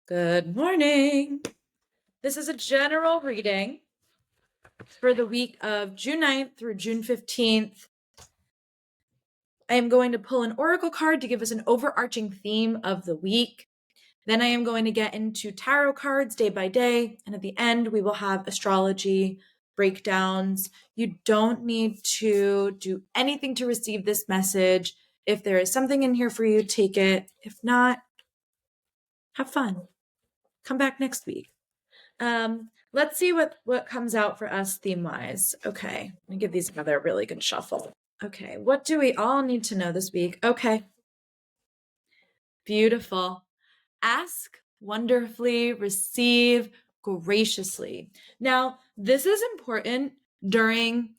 Good morning. This is a general reading for the week of June 9th through June 15th. I am going to pull an oracle card to give us an overarching theme of the week. Then I am going to get into tarot cards day by day. And at the end, we will have astrology breakdowns. You don't need to do anything to receive this message. If there is something in here for you, take it. If not, have fun. Come back next week. Let's see what comes out for us theme-wise. Okay, let me give these another really good shuffle. Okay, what do we all need to know this week? Okay, beautiful. Ask wonderfully, receive graciously. Now, this is important during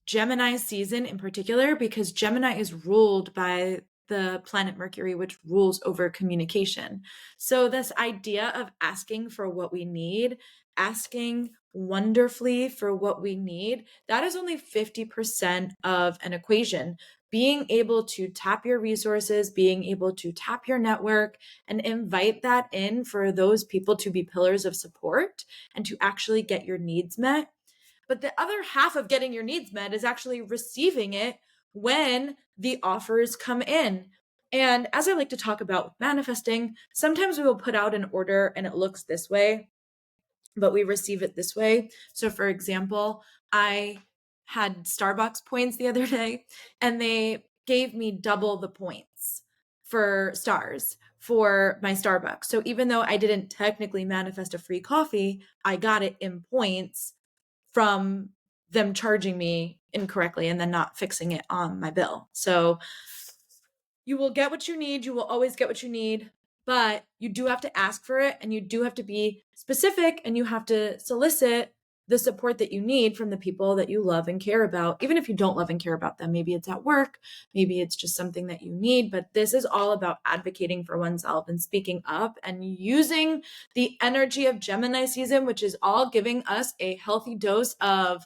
Gemini season in particular, because Gemini is ruled by the planet Mercury, which rules over communication. So this idea of asking for what we need, asking wonderfully for what we need, that is only 50% of an equation. Being able to tap your resources, being able to tap your network and invite that in for those people to be pillars of support and to actually get your needs met. But the other half of getting your needs met is actually receiving it when the offers come in. And as I like to talk about with manifesting, sometimes we will put out an order and it looks this way, but we receive it this way. So for example, I had Starbucks points the other day and they gave me double the points for stars for my Starbucks. So even though I didn't technically manifest a free coffee, I got it in points from them charging me incorrectly and then not fixing it on my bill. So you will get what you need. You will always get what you need, but you do have to ask for it and you do have to be specific and you have to solicit the support that you need from the people that you love and care about. Even if you don't love and care about them, maybe it's at work, maybe it's just something that you need, but this is all about advocating for oneself and speaking up and using the energy of Gemini season, which is all giving us a healthy dose of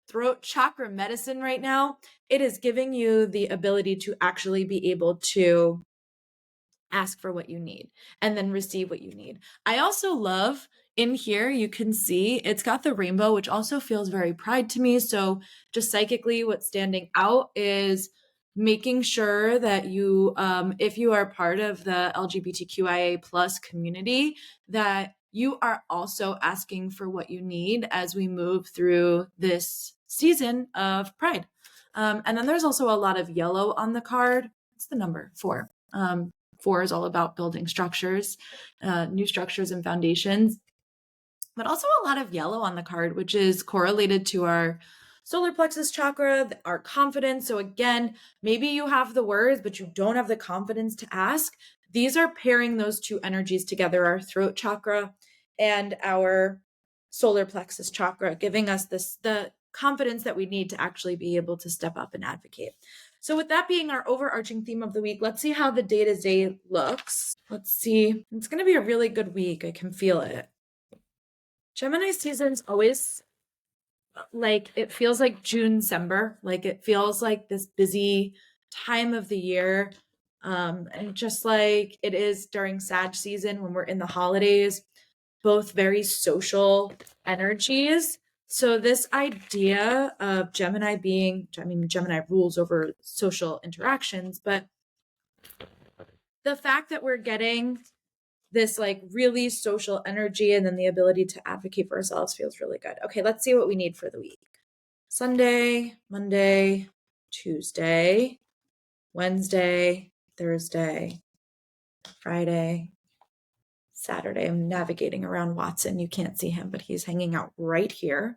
throat chakra medicine right now. It is giving you the ability to actually be able to ask for what you need and then receive what you need. I also love in here, you can see it's got the rainbow, which also feels very pride to me. So just psychically, what's standing out is making sure that you, if you are part of the LGBTQIA plus community, that you are also asking for what you need as we move through this season of Pride. And then there's also a lot of yellow on the card. It's the number 4. 4 is all about building structures, new structures and foundations, but also a lot of yellow on the card, which is correlated to our solar plexus chakra, our confidence. So again, maybe you have the words, but you don't have the confidence to ask. These are pairing those two energies together, our throat chakra and our solar plexus chakra, giving us the confidence that we need to actually be able to step up and advocate. So with that being our overarching theme of the week, let's see how the day-to-day looks. Let's see. It's going to be a really good week. I can feel it. Gemini season's always like, it feels like June, December. Like it feels like this busy time of the year. And just like it is during Sag season when we're in the holidays, both very social energies. So this idea of Gemini being, I mean, Gemini rules over social interactions, but the fact that we're getting this like really social energy and then the ability to advocate for ourselves feels really good. Okay, let's see what we need for the week. Sunday, Monday, Tuesday, Wednesday, Thursday, Friday, Saturday. I'm navigating around Watson. You can't see him, but he's hanging out right here.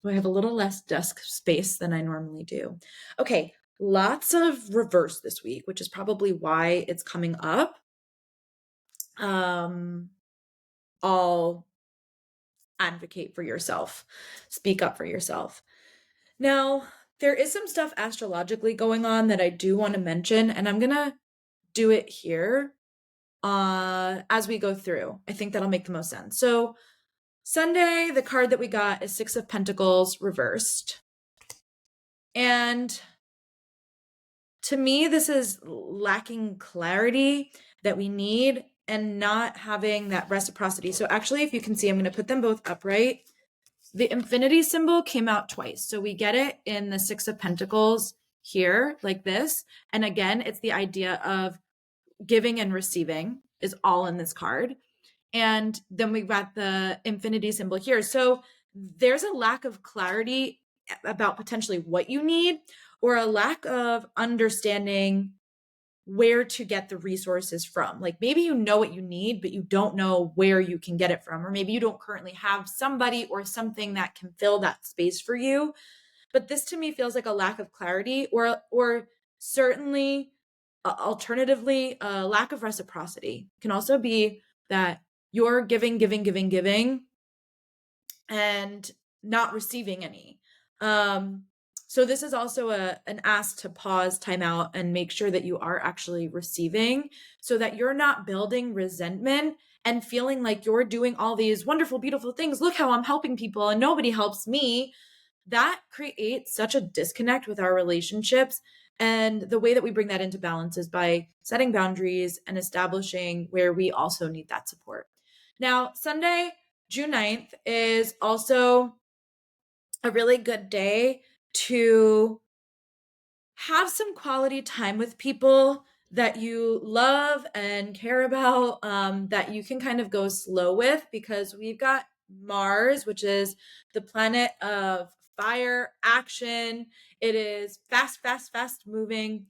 So I have a little less desk space than I normally do. Okay, lots of reverse this week, which is probably why it's coming up. All advocate for yourself, speak up for yourself. Now, there is some stuff astrologically going on that I do want to mention, and I'm going to do it here as we go through. I think that'll make the most sense. So Sunday, the card that we got is 6 of Pentacles reversed. And to me, this is lacking clarity that we need and not having that reciprocity. So actually, if you can see, I'm going to put them both upright. The infinity symbol came out twice. So we get it in the Six of Pentacles here, like this. And again, it's the idea of giving and receiving is all in this card. And then we've got the infinity symbol here. So there's a lack of clarity about potentially what you need, or a lack of understanding where to get the resources from. Like maybe you know what you need, but you don't know where you can get it from. Or maybe you don't currently have somebody or something that can fill that space for you. But this to me feels like a lack of clarity, or certainly alternatively, a lack of reciprocity. It can also be that you're giving, and not receiving any. So this is also an ask to pause, time out, and make sure that you are actually receiving, so that you're not building resentment and feeling like you're doing all these wonderful, beautiful things. Look how I'm helping people and nobody helps me. That creates such a disconnect with our relationships. And the way that we bring that into balance is by setting boundaries and establishing where we also need that support. Now, Sunday, June 9th is also a really good day to have some quality time with people that you love and care about, that you can kind of go slow with, because we've got Mars, which is the planet of fire, action. It is fast moving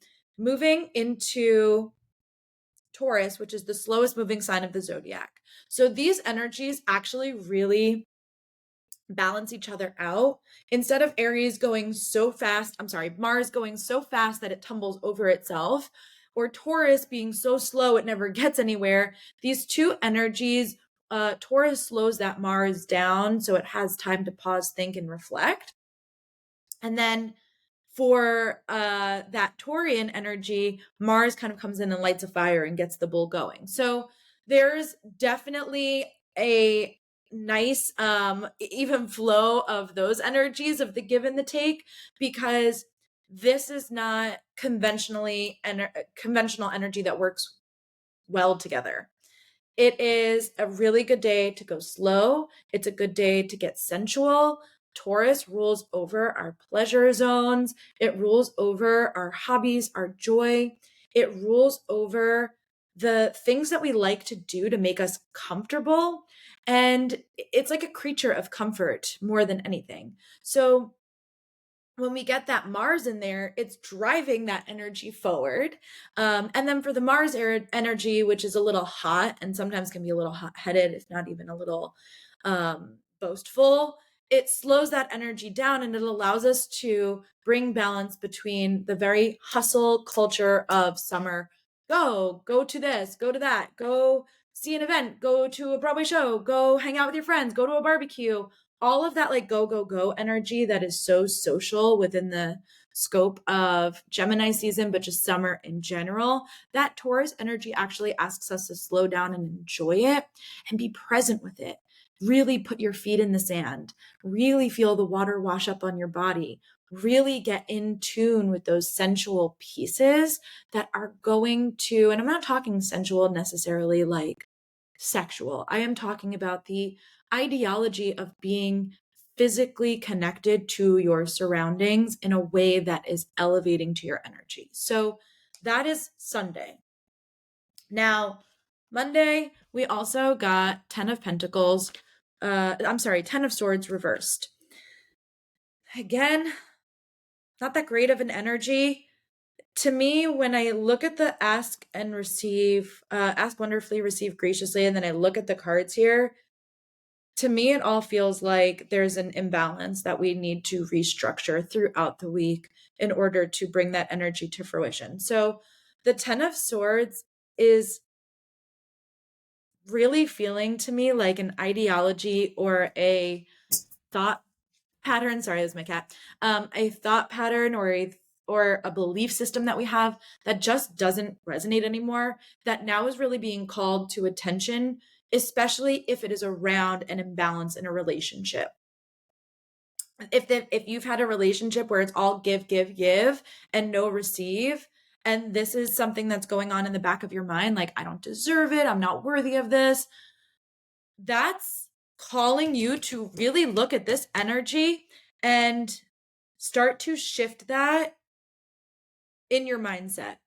into Taurus, which is the slowest moving sign of the zodiac. So these energies actually really balance each other out. Instead of Mars going so fast that it tumbles over itself, or Taurus being so slow it never gets anywhere, these two energies, Taurus slows that Mars down so it has time to pause, think, and reflect. And then for that Taurian energy, Mars kind of comes in and lights a fire and gets the bull going. So there's definitely a nice even flow of those energies, of the give and the take, because this is not conventional energy that works well together. It is a really good day to go slow. It's a good day to get sensual. Taurus rules over our pleasure zones. It rules over our hobbies, our joy. It rules over the things that we like to do to make us comfortable. And it's like a creature of comfort more than anything. So when we get that Mars in there, it's driving that energy forward. And then for the Mars energy, which is a little hot and sometimes can be a little hot-headed, if not even a little boastful, it slows that energy down, and it allows us to bring balance between the very hustle culture of summer. Go to this, go to that, go see an event, go to a Broadway show, go hang out with your friends, go to a barbecue. All of that like go energy that is so social within the scope of Gemini season, but just summer in general, that Taurus energy actually asks us to slow down and enjoy it and be present with it. Really put your feet in the sand, really feel the water wash up on your body, really get in tune with those sensual pieces that are going to, and I'm not talking sensual necessarily like sexual. I am talking about the ideology of being physically connected to your surroundings in a way that is elevating to your energy. So that is Sunday. Now, Monday, we also got 10 of Pentacles. 10 of Swords reversed. Again, not that great of an energy. To me, when I look at the ask and receive, ask wonderfully, receive graciously, and then I look at the cards here, to me, it all feels like there's an imbalance that we need to restructure throughout the week in order to bring that energy to fruition. So the 10 of Swords is really feeling to me like an ideology or a thought pattern. Sorry, that's my cat. A thought pattern or a belief system that we have that just doesn't resonate anymore, that now is really being called to attention, especially if it is around an imbalance in a relationship. If you've had a relationship where it's all give and no receive, and this is something that's going on in the back of your mind, like, I don't deserve it, I'm not worthy of this, that's calling you to really look at this energy and start to shift that in your mindset.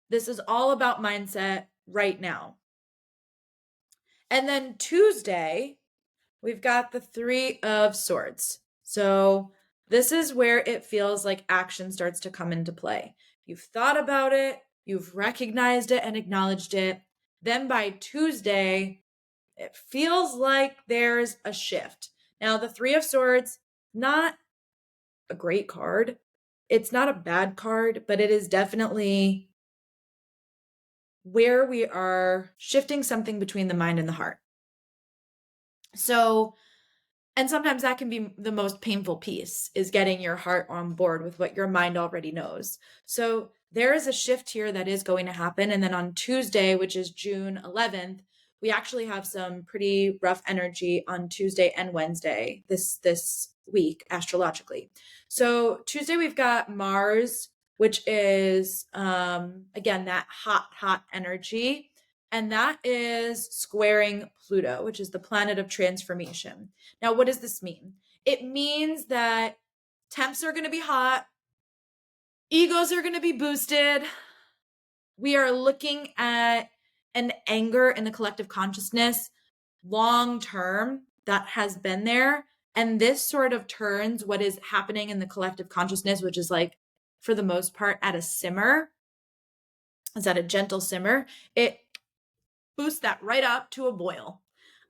This is all about mindset right now. And then Tuesday, we've got the Three of Swords. So this is where it feels like action starts to come into play. You've thought about it, you've recognized it and acknowledged it. Then by Tuesday, it feels like there's a shift. Now, the Three of Swords, not a great card. It's not a bad card, but it is definitely where we are shifting something between the mind and the heart. So, and sometimes that can be the most painful piece, is getting your heart on board with what your mind already knows. So there is a shift here that is going to happen. And then on Tuesday, which is June 11th, we actually have some pretty rough energy on Tuesday and Wednesday this week astrologically. So Tuesday, we've got Mars, which is, again, that hot energy. And that is squaring Pluto, which is the planet of transformation. Now, what does this mean? It means that temps are going to be hot, egos are going to be boosted. We are looking at an anger in the collective consciousness long term that has been there. And this sort of turns what is happening in the collective consciousness, which is like, for the most part, at a simmer, is at a gentle simmer. It boost that right up to a boil.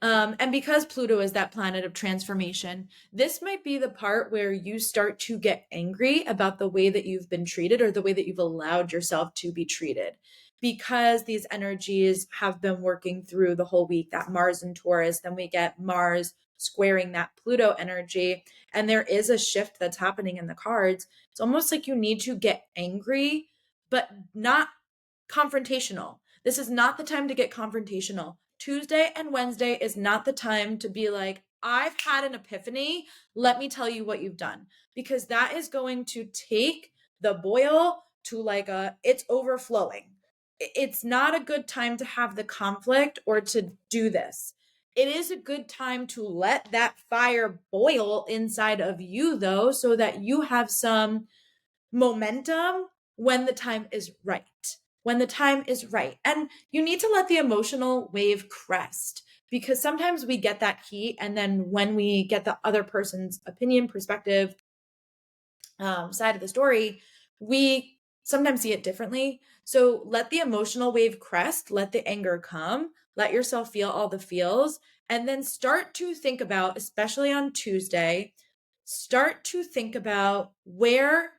And because Pluto is that planet of transformation, this might be the part where you start to get angry about the way that you've been treated or the way that you've allowed yourself to be treated. Because these energies have been working through the whole week, that Mars and Taurus, then we get Mars squaring that Pluto energy. And there is a shift that's happening in the cards. It's almost like you need to get angry, but not confrontational. This is not the time to get confrontational. Tuesday and Wednesday is not the time to be like, I've had an epiphany. Let me tell you what you've done. Because that is going to take the boil to like it's overflowing. It's not a good time to have the conflict or to do this. It is a good time to let that fire boil inside of you, though, so that you have some momentum when the time is right. When the time is right. And you need to let the emotional wave crest, because sometimes we get that heat, and then when we get the other person's opinion, perspective, side of the story, we sometimes see it differently. So let the emotional wave crest, let the anger come, let yourself feel all the feels, and then start to think about, especially on Tuesday, start to think about where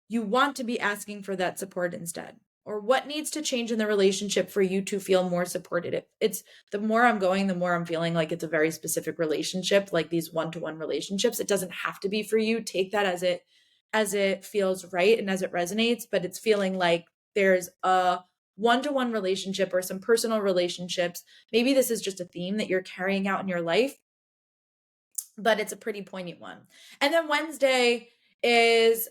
you want to be asking for that support instead, or what needs to change in the relationship for you to feel more supported. It's the more I'm going, the more I'm feeling like it's a very specific relationship, like these one-to-one relationships. It doesn't have to be for you. Take that as it feels right and as it resonates, but it's feeling like there's a one-to-one relationship or some personal relationships. Maybe this is just a theme that you're carrying out in your life, but it's a pretty poignant one. And then Wednesday is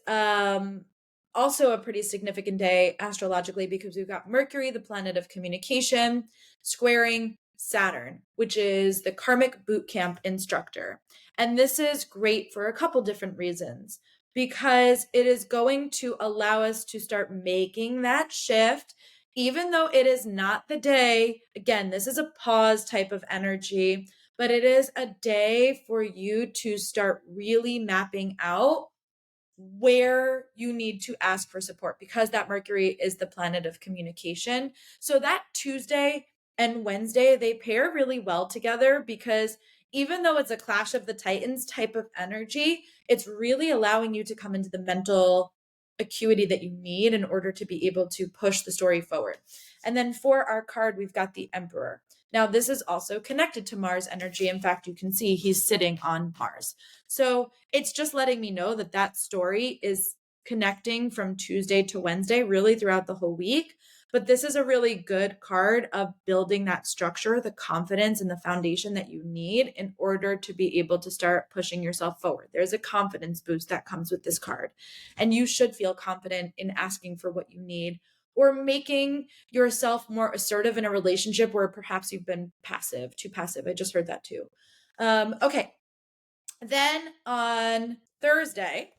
also a pretty significant day astrologically, because we've got Mercury, the planet of communication, squaring Saturn, which is the karmic boot camp instructor. And this is great for a couple different reasons, because it is going to allow us to start making that shift, even though it is not the day. Again, this is a pause type of energy, but it is a day for you to start really mapping out where you need to ask for support, because that Mercury is the planet of communication. So that Tuesday and Wednesday, they pair really well together, because even though it's a clash of the Titans type of energy, it's really allowing you to come into the mental acuity that you need in order to be able to push the story forward. And then for our card, we've got the Emperor. Now, this is also connected to Mars energy. In fact, you can see he's sitting on Mars. So it's just letting me know that that story is connecting from Tuesday to Wednesday, really throughout the whole week. But this is a really good card of building that structure, the confidence and the foundation that you need in order to be able to start pushing yourself forward. There's a confidence boost that comes with this card. And you should feel confident in asking for what you need or making yourself more assertive in a relationship where perhaps you've been passive, too passive. I just heard that too. Okay. Then on Thursday,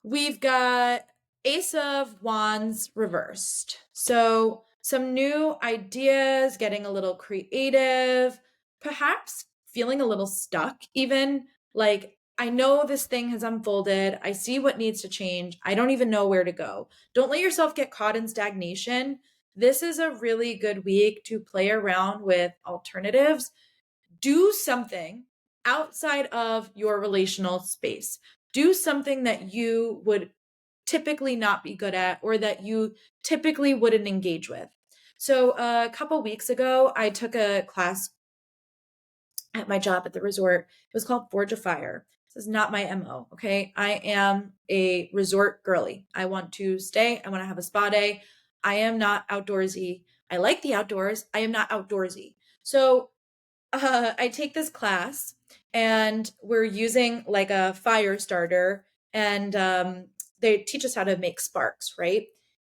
we've got Ace of Wands reversed. So some new ideas, getting a little creative, perhaps feeling a little stuck, even like, I know this thing has unfolded. I see what needs to change. I don't even know where to go. Don't let yourself get caught in stagnation. This is a really good week to play around with alternatives. Do something outside of your relational space. Do something that you would typically not be good at or that you typically wouldn't engage with. So a couple weeks ago, I took a class at my job at the resort. It was called Forge a Fire. This is not my MO, okay? I am a resort girly. I want to stay. I want to have a spa day. I am not outdoorsy. I like the outdoors. I am not outdoorsy. So I take this class and we're using like a fire starter and they teach us how to make sparks, right?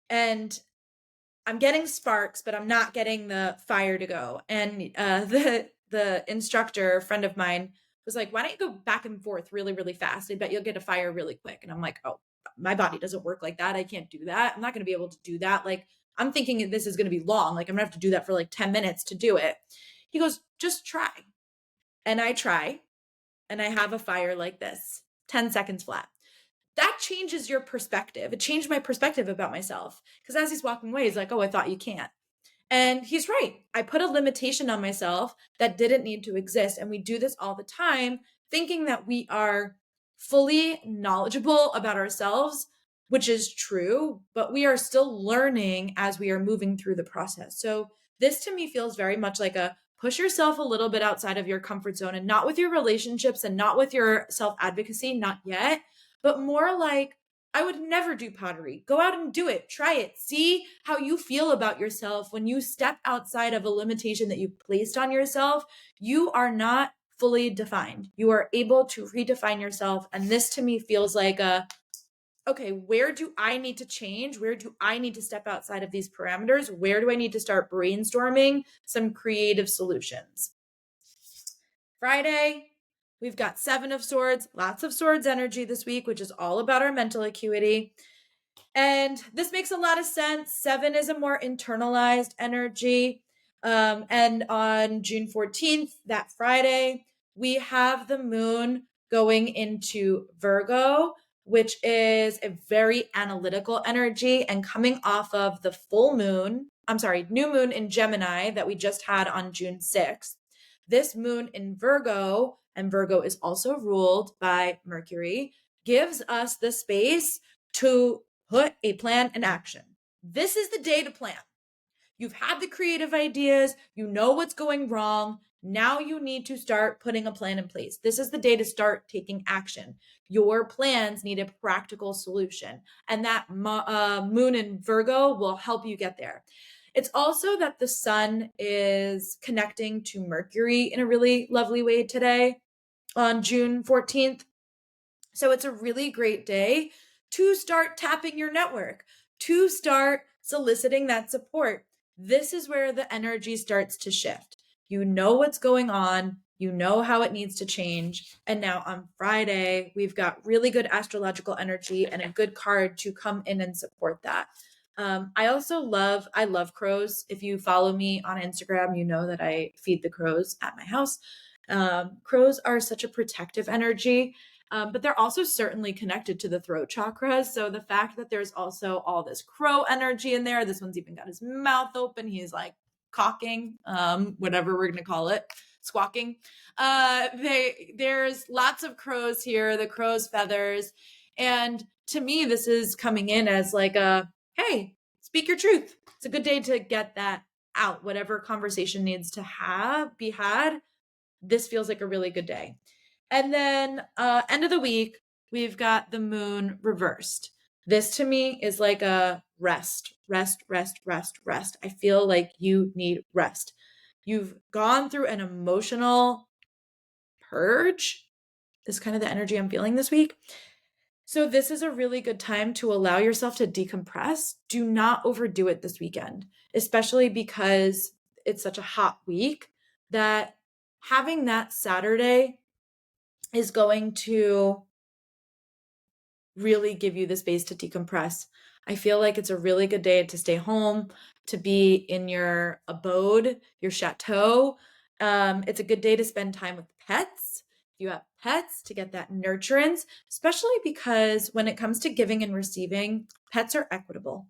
And I'm getting sparks, but I'm not getting the fire to go. And the instructor, friend of mine, was like, "Why don't you go back and forth really, really fast? I bet you'll get a fire really quick." And I'm like, "Oh, my body doesn't work like that. I can't do that. I'm not going to be able to do that. Like, I'm thinking this is going to be long. Like, I'm going to have to do that for like 10 minutes to do it." He goes, "Just try." And I try, and I have a fire like this, 10 seconds flat. That changes your perspective. It changed my perspective about myself. Because as he's walking away, he's like, "Oh, I thought you can't." And he's right. I put a limitation on myself that didn't need to exist. And we do this all the time, thinking that we are fully knowledgeable about ourselves, which is true, but we are still learning as we are moving through the process. So this to me feels very much like a push yourself a little bit outside of your comfort zone, and not with your relationships and not with your self advocacy, not yet, but more like, I would never do pottery. Go out and do it. Try it. See how you feel about yourself when you step outside of a limitation that you placed on yourself. You are not fully defined. You are able to redefine yourself. And this to me feels like okay, where do I need to change? Where do I need to step outside of these parameters? Where do I need to start brainstorming some creative solutions? Friday, we've got Seven of Swords, lots of Swords energy this week, which is all about our mental acuity. And this makes a lot of sense. Seven is a more internalized energy. And on June 14th, that Friday, we have the moon going into Virgo, which is a very analytical energy, and coming off of the new moon in Gemini that we just had on June 6th. This moon in Virgo, and Virgo is also ruled by Mercury, gives us the space to put a plan in action. This is the day to plan. You've had the creative ideas, you know what's going wrong. Now you need to start putting a plan in place. This is the day to start taking action. Your plans need a practical solution, and that moon in Virgo will help you get there. It's also that the sun is connecting to Mercury in a really lovely way today on June 14th. So it's a really great day to start tapping your network, to start soliciting that support. This is where the energy starts to shift. You know what's going on. You know how it needs to change. And now on Friday, we've got really good astrological energy and a good card to come in and support that. I love crows. If you follow me on Instagram, you know that I feed the crows at my house. Crows are such a protective energy. But they're also certainly connected to the throat chakras. So the fact that there's also all this crow energy in there, this one's even got his mouth open. He's like cocking, whatever we're going to call it, squawking. There's lots of crows here, the crow's feathers. And to me, this is coming in as like hey, speak your truth. It's a good day to get that out. Whatever conversation needs to be had, this feels like a really good day. And then end of the week, we've got the moon reversed. This to me is like a rest, rest, rest, rest, rest. I feel like you need rest. You've gone through an emotional purge. Is kind of the energy I'm feeling this week. So this is a really good time to allow yourself to decompress. Do not overdo it this weekend, especially because it's such a hot week that having that Saturday is going to really give you the space to decompress. I feel like it's a really good day to stay home, to be in your abode, your chateau. It's a good day to spend time with pets. If you have pets, to get that nurturance, especially because when it comes to giving and receiving, pets are equitable.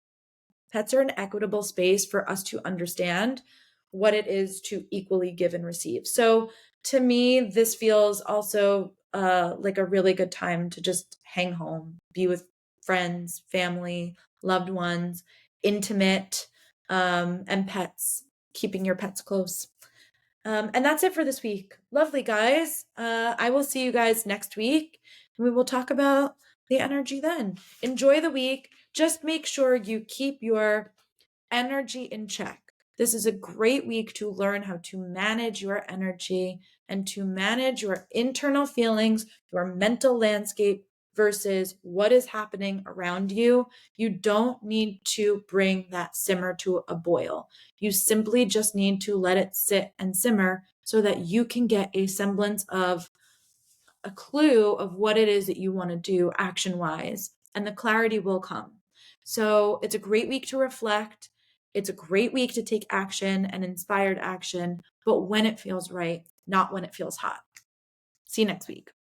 Pets are an equitable space for us to understand what it is to equally give and receive. So to me, this feels also like a really good time to just hang home, be with friends, family, loved ones, intimate, and pets, keeping your pets close. And that's it for this week. Lovely, guys. I will see you guys next week, and we will talk about the energy then. Enjoy the week. Just make sure you keep your energy in check. This is a great week to learn how to manage your energy and to manage your internal feelings, your mental landscape versus what is happening around you. You don't need to bring that simmer to a boil. You simply just need to let it sit and simmer so that you can get a semblance of a clue of what it is that you want to do action wise, and the clarity will come. So it's a great week to reflect. It's a great week to take action and inspired action, but when it feels right, not when it feels hot. See you next week.